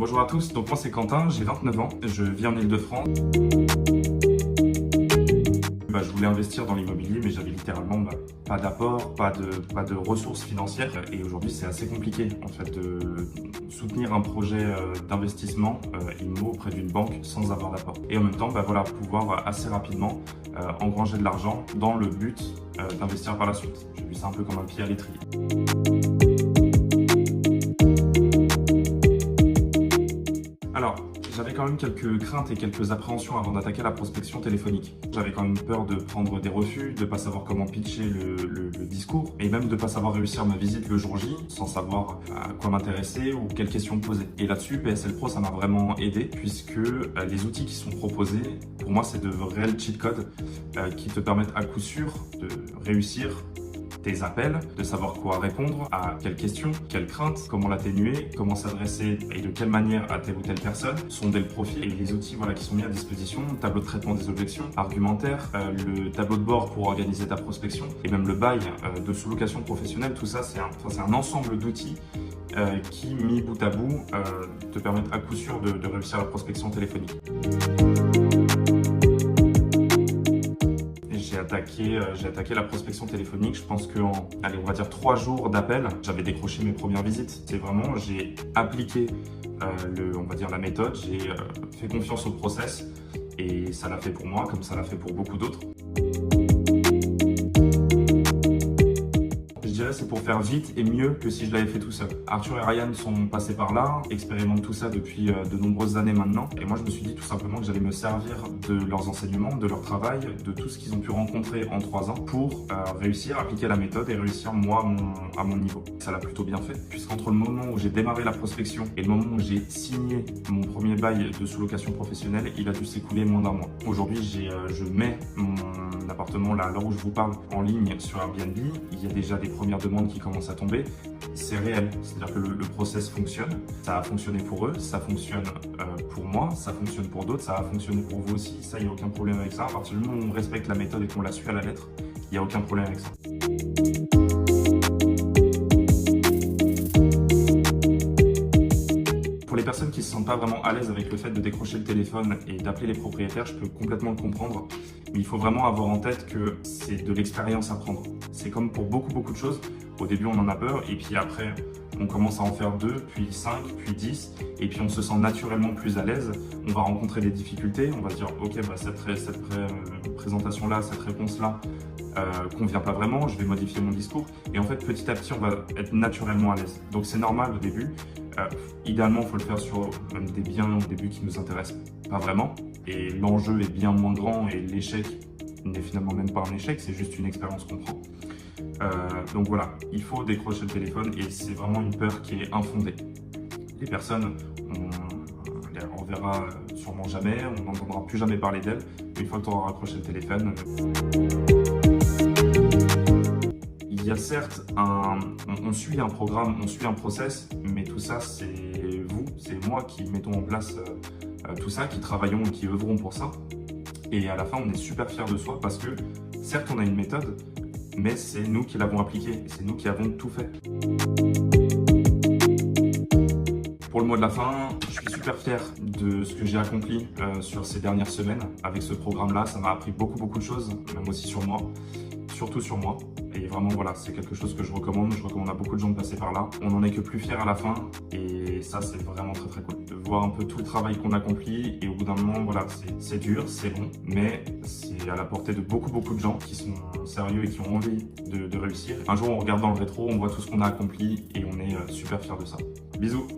Bonjour à tous, donc moi c'est Quentin, j'ai 29 ans, je vis en Île-de-France. Je voulais investir dans l'immobilier, mais j'avais littéralement pas d'apport, pas de ressources financières. Et aujourd'hui, c'est assez compliqué en fait de soutenir un projet d'investissement immo auprès d'une banque sans avoir d'apport. Et en même temps, pouvoir assez rapidement engranger de l'argent dans le but d'investir par la suite. J'ai vu ça un peu comme un pied à l'étrier. Alors, j'avais quand même quelques craintes et quelques appréhensions avant d'attaquer la prospection téléphonique. J'avais quand même peur de prendre des refus, de ne pas savoir comment pitcher le discours, et même de ne pas savoir réussir ma visite le jour J, sans savoir à quoi m'intéresser ou quelles questions me poser. Et là-dessus, PSL Pro, ça m'a vraiment aidé, puisque les outils qui sont proposés, pour moi, c'est de réels cheat codes qui te permettent à coup sûr de réussir tes appels, de savoir quoi répondre, à quelles questions, quelles craintes, comment l'atténuer, comment s'adresser et de quelle manière à telle ou telle personne, sonder le profil et les outils qui sont mis à disposition, tableau de traitement des objections, argumentaire, le tableau de bord pour organiser ta prospection et même le bail de sous-location professionnelle, tout ça c'est un ensemble d'outils qui, mis bout à bout, te permettent à coup sûr de réussir la prospection téléphonique. J'ai attaqué la prospection téléphonique. Je pense qu'en, on va dire 3 jours d'appel, j'avais décroché mes premières visites. C'est vraiment, j'ai appliqué la méthode, j'ai fait confiance au process et ça l'a fait pour moi comme ça l'a fait pour beaucoup d'autres. Je dirais c'est pour faire vite et mieux que si je l'avais fait tout seul. Arthur et Ryan sont passés par là, expérimentent tout ça depuis de nombreuses années maintenant. Et moi, je me suis dit tout simplement que j'allais me servir de leurs enseignements, de leur travail, de tout ce qu'ils ont pu rencontrer en 3 ans pour réussir à appliquer la méthode et réussir moi à mon niveau. Ça l'a plutôt bien fait, puisqu'entre le moment où j'ai démarré la prospection et le moment où j'ai signé mon premier bail de sous-location professionnelle, il a dû s'écouler moins d'un mois. Aujourd'hui, je mets mon appartement là, à l'heure où je vous parle, en ligne sur Airbnb. Il y a déjà des premières demandes qui commencent à tomber. C'est réel, c'est-à-dire que le process fonctionne. Ça a fonctionné pour eux, ça fonctionne pour moi, ça fonctionne pour d'autres, ça a fonctionné pour vous aussi. Ça, il n'y a aucun problème avec ça. À partir du moment où on respecte la méthode et qu'on la suit à la lettre, il n'y a aucun problème avec ça. Pour les personnes qui ne se sentent pas vraiment à l'aise avec le fait de décrocher le téléphone et d'appeler les propriétaires, je peux complètement le comprendre. Mais il faut vraiment avoir en tête que c'est de l'expérience à prendre. C'est comme pour beaucoup de choses. Au début, on en a peur et puis après, on commence à en faire 2, puis 5, puis 10. Et puis, on se sent naturellement plus à l'aise. On va rencontrer des difficultés. On va se dire, OK, cette présentation-là, cette réponse-là, convient pas vraiment. Je vais modifier mon discours. Et en fait, petit à petit, on va être naturellement à l'aise. Donc, c'est normal au début. Idéalement, il faut le faire sur même des biens au début qui ne nous intéressent pas vraiment. Et l'enjeu est bien moins grand et l'échec n'est finalement même pas un échec, c'est juste une expérience qu'on prend. Donc voilà, il faut décrocher le téléphone et c'est vraiment une peur qui est infondée. Les personnes, on verra sûrement jamais, on n'entendra plus jamais parler d'elles, mais une fois que tu auras raccroché le téléphone, il y a certes on suit un programme, on suit un process, mais tout ça c'est vous, c'est moi qui mettons en place tout ça, qui travaillons et qui œuvrons pour ça. Et à la fin, on est super fiers de soi parce que certes, on a une méthode, mais c'est nous qui l'avons appliquée, c'est nous qui avons tout fait. Pour le mot de la fin, je suis super fier de ce que j'ai accompli sur ces dernières semaines. Avec ce programme-là, ça m'a appris beaucoup de choses, même aussi sur moi, surtout sur moi. Et vraiment, voilà, c'est quelque chose que je recommande. Je recommande à beaucoup de gens de passer par là. On n'en est que plus fiers à la fin. Et ça, c'est vraiment très cool. De voir un peu tout le travail qu'on accomplit. Et au bout d'un moment, voilà, c'est dur, c'est long. Mais c'est à la portée de beaucoup de gens qui sont sérieux et qui ont envie de réussir. Un jour, on regarde dans le rétro, on voit tout ce qu'on a accompli et on est super fiers de ça. Bisous!